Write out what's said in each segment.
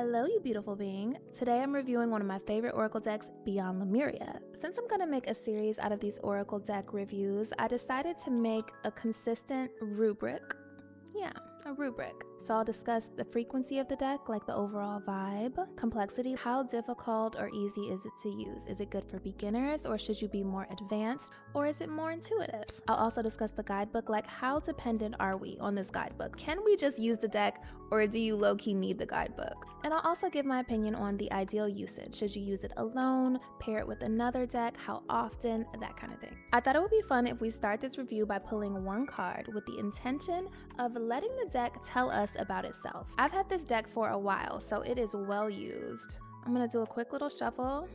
Hello, you beautiful being. Today I'm reviewing one of my favorite Oracle decks, Beyond Lemuria. Since I'm going to make a series out of these Oracle deck reviews, I decided to make a consistent rubric. Yeah, a rubric. So I'll discuss the frequency of the deck, like the overall vibe, complexity, how difficult or easy is it to use? Is it good for beginners, or should you be more advanced, or is it more intuitive? I'll also discuss the guidebook, like how dependent are we on this guidebook? Can we just use the deck, or do you low-key need the guidebook? And I'll also give my opinion on the ideal usage. Should you use it alone, pair it with another deck, how often, that kind of thing. I thought it would be fun if we start this review by pulling one card with the intention of letting the deck tell us about itself. I've had this deck for a while, so it is well used. I'm gonna do a quick little shuffle.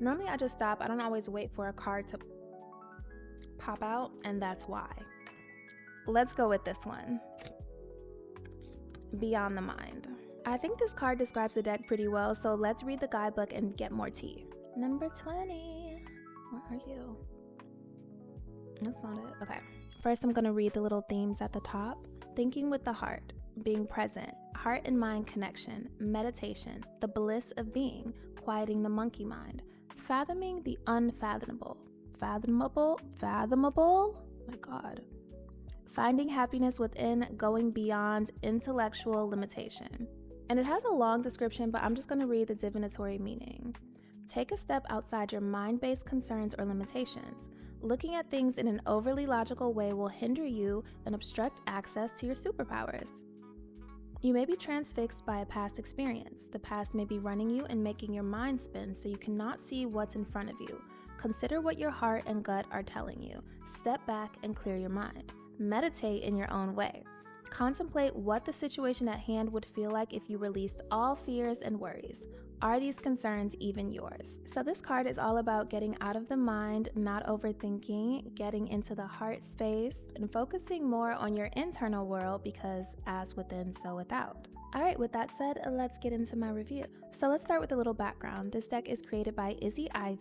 Normally I just stop. I don't always wait for a card to pop out, and that's why. Let's go with this one. Beyond the Mind. I think this card describes the deck pretty well, so let's read the guidebook and get more tea. Number 20. Where are you? That's not it. Okay. First, I'm going to read the little themes at the top. Thinking with the heart, being present, heart and mind connection, meditation, the bliss of being, quieting the monkey mind, fathoming the unfathomable, fathomable, my God, finding happiness within, going beyond intellectual limitation. And it has a long description, but I'm just going to read the divinatory meaning. Take a step outside your mind-based concerns or limitations. Looking at things in an overly logical way will hinder you and obstruct access to your superpowers. You may be transfixed by a past experience. The past may be running you and making your mind spin so you cannot see what's in front of you. Consider what your heart and gut are telling you. Step back and clear your mind. Meditate in your own way. Contemplate what the situation at hand would feel like if you released all fears and worries. Are these concerns even yours? So this card is all about getting out of the mind, not overthinking, getting into the heart space, and focusing more on your internal world, because as within, so without. Alright, with that said, let's get into my review. So let's start with a little background. This deck is created by Izzy. I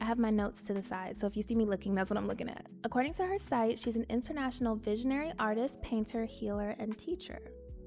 have my notes to the side, so if you see me looking, that's what I'm looking at. According to her site, she's an international visionary artist, painter, healer, and teacher.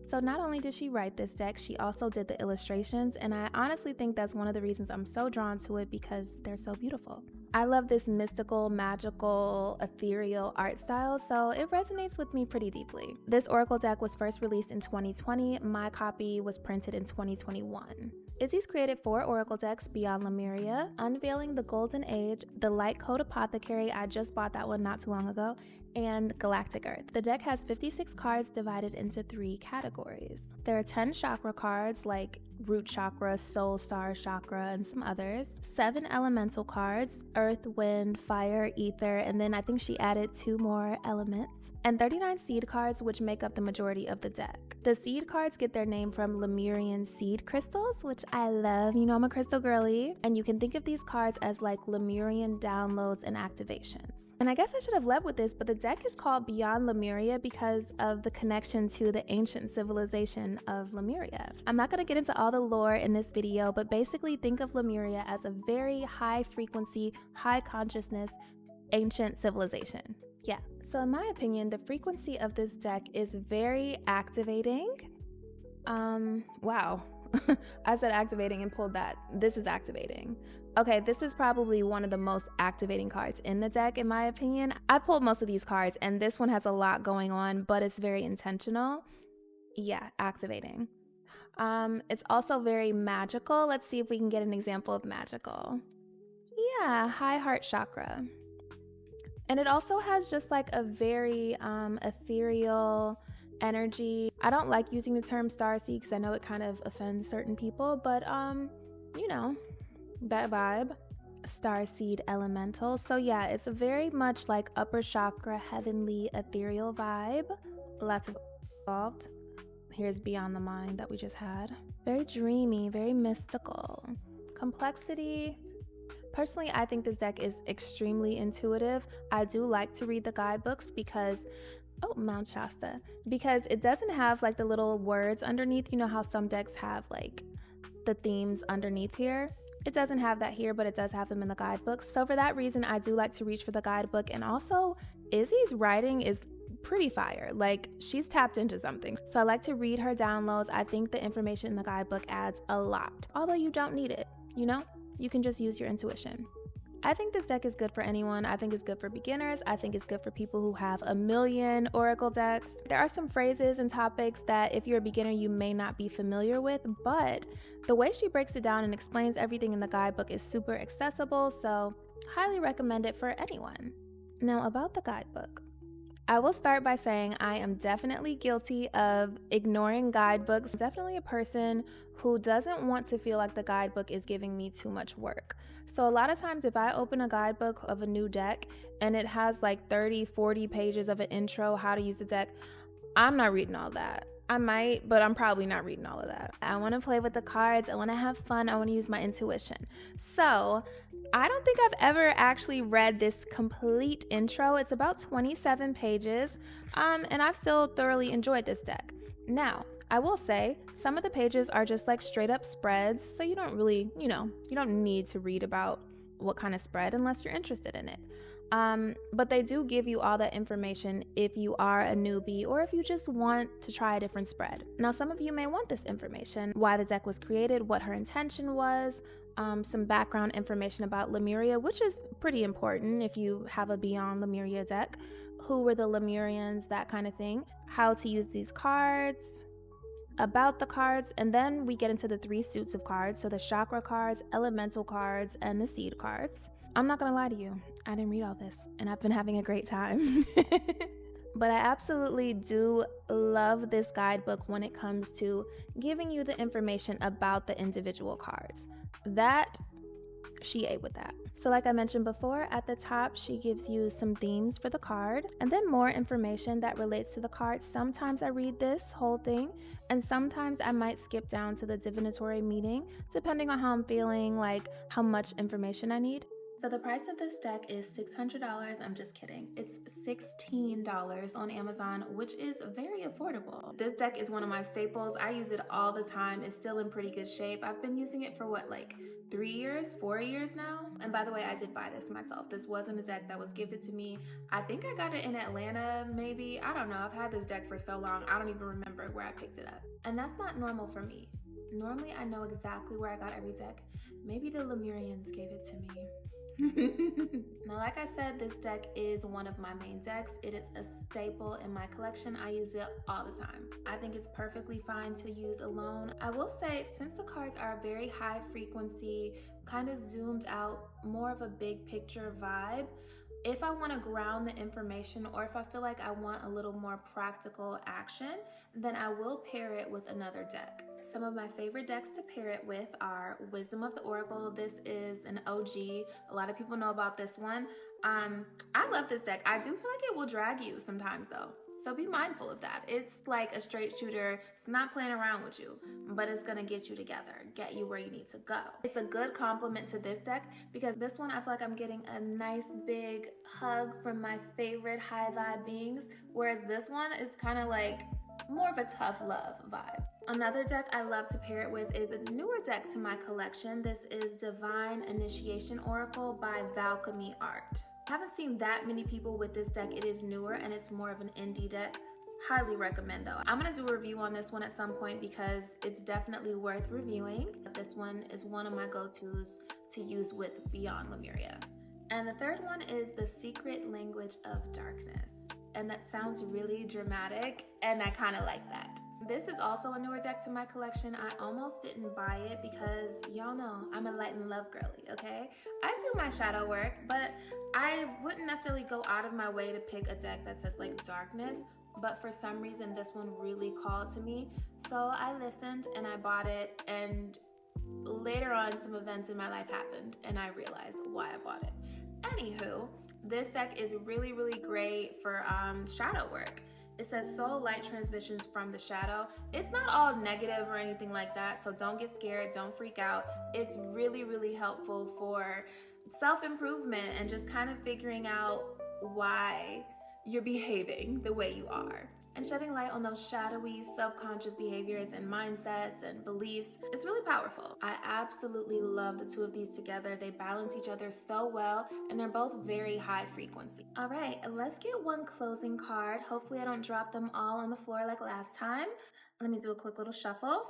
So not only did she write this deck, she also did the illustrations, and I honestly think that's one of the reasons I'm so drawn to it, because they're so beautiful. I love this mystical, magical, ethereal art style, so it resonates with me pretty deeply. This Oracle deck was first released in 2020. My copy was printed in 2021. Izzy's created 4 Oracle decks: Beyond Lemuria, Unveiling the Golden Age, the Light Code Apothecary, I just bought that one not too long ago, and Galactic Earth. The deck has 56 cards divided into 3 categories. There are 10 chakra cards like Root Chakra, Soul Star Chakra, and some others. 7 elemental cards, Earth, Wind, Fire, Ether, and then I think she added 2 more elements. And 39 seed cards, which make up the majority of the deck. The seed cards get their name from Lemurian seed crystals, which I love. You know I'm a crystal girly. And you can think of these cards as like Lemurian downloads and activations. And I guess I should have led with this, but the deck is called Beyond Lemuria because of the connection to the ancient civilization of Lemuria. I'm not going to get into all the lore in this video, but basically think of Lemuria as a very high frequency, high consciousness, ancient civilization. Yeah, so in my opinion, the frequency of this deck is very activating. Wow. I said activating and pulled that. This is activating. Okay, this is probably one of the most activating cards in the deck, in my opinion. I've pulled most of these cards, and this one has a lot going on, but it's very intentional. Yeah, activating. It's also very magical. Let's see if we can get an example of magical. Yeah, high heart chakra. And it also has just like a very ethereal energy. I don't like using the term starseed because I know it kind of offends certain people, but you know, that vibe. Starseed elemental. So yeah, it's a very much like upper chakra, heavenly, ethereal vibe. Lots of involved. Here's Beyond the Mind that we just had. Very dreamy, very mystical. Complexity. Personally, I think this deck is extremely intuitive. I do like to read the guidebooks because, oh, Mount Shasta, because it doesn't have like the little words underneath. You know how some decks have like the themes underneath here? It doesn't have that here, but it does have them in the guidebooks. So for that reason, I do like to reach for the guidebook. And also, Izzy's writing is pretty fire. Like, she's tapped into something. So I like to read her downloads. I think the information in the guidebook adds a lot, although you don't need it, you know? You can just use your intuition. I think this deck is good for anyone. I think it's good for beginners. I think it's good for people who have a million Oracle decks. There are some phrases and topics that if you're a beginner, you may not be familiar with, but the way she breaks it down and explains everything in the guidebook is super accessible, so highly recommend it for anyone. Now, about the guidebook. I will start by saying I am definitely guilty of ignoring guidebooks. I'm definitely a person who doesn't want to feel like the guidebook is giving me too much work. So a lot of times if I open a guidebook of a new deck and it has like 30, 40 pages of an intro, how to use the deck, I'm not reading all that. I might, but I'm probably not reading all of that. I want to play with the cards. I want to have fun. I want to use my intuition. So I don't think I've ever actually read this complete intro. It's about 27 pages, and I've still thoroughly enjoyed this deck. Now, I will say some of the pages are just like straight up spreads, so you don't really, you don't need to read about what kind of spread unless you're interested in it. But they do give you all that information if you are a newbie or if you just want to try a different spread. Now, some of you may want this information, why the deck was created, what her intention was, some background information about Lemuria, which is pretty important if you have a Beyond Lemuria deck. Who were the Lemurians, that kind of thing. How to use these cards, about the cards, and then we get into the 3 suits of cards, so the chakra cards, elemental cards, and the seed cards. I'm not gonna lie to you, I didn't read all this, and I've been having a great time. But I absolutely do love this guidebook when it comes to giving you the information about the individual cards. That, she ate with that. So like I mentioned before, at the top, she gives you some themes for the card and then more information that relates to the card. Sometimes I read this whole thing and sometimes I might skip down to the divinatory meaning, depending on how I'm feeling, like how much information I need. So the price of this deck is $600. I'm just kidding. It's $16 on Amazon, which is very affordable. This deck is one of my staples. I use it all the time. It's still in pretty good shape. I've been using it for what, like 3 years, 4 years now? And by the way, I did buy this myself. This wasn't a deck that was gifted to me. I think I got it in Atlanta, maybe. I don't know. I've had this deck for so long. I don't even remember where I picked it up. And that's not normal for me. Normally, I know exactly where I got every deck. Maybe the Lemurians gave it to me. Now, like I said, this deck is one of my main decks. It is a staple in my collection. I use it all the time. I think it's perfectly fine to use alone. I will say, since the cards are very high frequency, kind of zoomed out, more of a big picture vibe, if I want to ground the information or if I feel like I want a little more practical action, then I will pair it with another deck. Some of my favorite decks to pair it with are Wisdom of the Oracle. This is an OG. A lot of people know about this one. I love this deck. I do feel like it will drag you sometimes though. So be mindful of that. It's like a straight shooter. It's not playing around with you, but it's gonna get you together, get you where you need to go. It's a good complement to this deck because this one, I feel like I'm getting a nice big hug from my favorite high vibe beings, whereas this one is kind of like more of a tough love vibe. Another deck I love to pair it with is a newer deck to my collection. This is Divine Initiation Oracle by Valkyrie Art. I haven't seen that many people with this deck. It is newer and it's more of an indie deck. Highly recommend though. I'm gonna do a review on this one at some point because it's definitely worth reviewing. This one is one of my go-tos to use with Beyond Lemuria. And the third one is The Secret Language of Darkness. And that sounds really dramatic and I kind of like that. This is also a newer deck to my collection. I almost didn't buy it because y'all know I'm a light and love girly, okay? I do my shadow work, but I wouldn't necessarily go out of my way to pick a deck that says like darkness, but for some reason this one really called to me. So I listened and I bought it, and later on some events in my life happened and I realized why I bought it. Anywho, this deck is really, really great for shadow work. It says soul light transmissions from the shadow. It's not all negative or anything like that, so don't get scared, don't freak out. It's really, really helpful for self-improvement and just kind of figuring out why you're behaving the way you are. and shedding light on those shadowy subconscious behaviors and mindsets and beliefs. It's really powerful. I absolutely love the two of these together. They balance each other so well, and they're both very high frequency. All right, let's get one closing card. Hopefully I don't drop them all on the floor like last time. Let me do a quick little shuffle.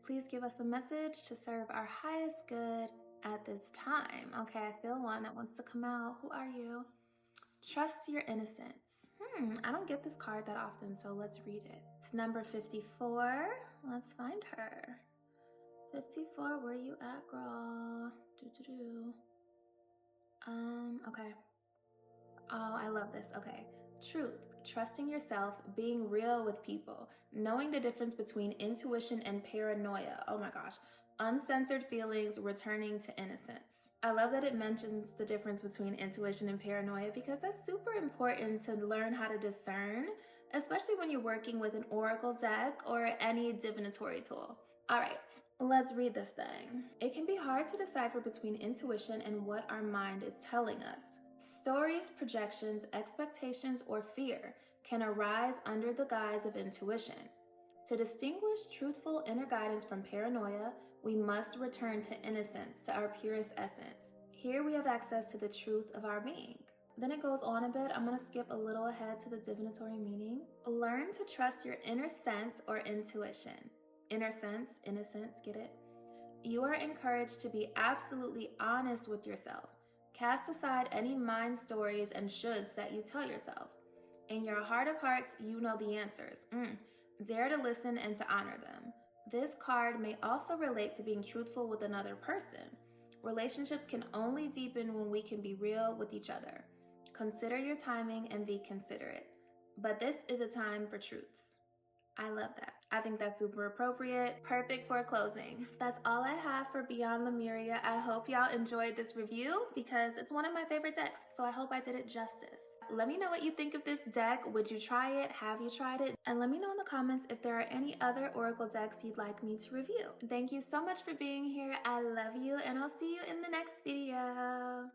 Please give us a message to serve our highest good at this time. Okay, I feel one that wants to come out. Who are you? Trust your innocence. I don't get this card that often, so let's read it. It's number 54. Let's find her. 54, where you at, girl? Okay. Oh, I love this. Okay. Truth, trusting yourself, being real with people, knowing the difference between intuition and paranoia. Oh my gosh. Uncensored feelings, returning to innocence. I love that it mentions the difference between intuition and paranoia because that's super important to learn how to discern, especially when you're working with an oracle deck or any divinatory tool. All right, let's read this thing. It can be hard to decipher between intuition and what our mind is telling us. Stories, projections, expectations, or fear can arise under the guise of intuition. To distinguish truthful inner guidance from paranoia, we must return to innocence, to our purest essence. Here we have access to the truth of our being. Then it goes on a bit. I'm going to skip a little ahead to the divinatory meaning. Learn to trust your inner sense or intuition. Inner sense, innocence, get it? You are encouraged to be absolutely honest with yourself. Cast aside any mind stories and shoulds that you tell yourself. In your heart of hearts, you know the answers. Dare to listen and to honor them. This card may also relate to being truthful with another person. Relationships can only deepen when we can be real with each other. Consider your timing and be considerate. But this is a time for truths. I love that. I think that's super appropriate. Perfect for a closing. That's all I have for Beyond Lemuria. I hope y'all enjoyed this review because it's one of my favorite decks, so I hope I did it justice. Let me know what you think of this deck. Would you try it? Have you tried it? And let me know in the comments if there are any other oracle decks you'd like me to review. Thank you so much for being here. I love you, and I'll see you in the next video.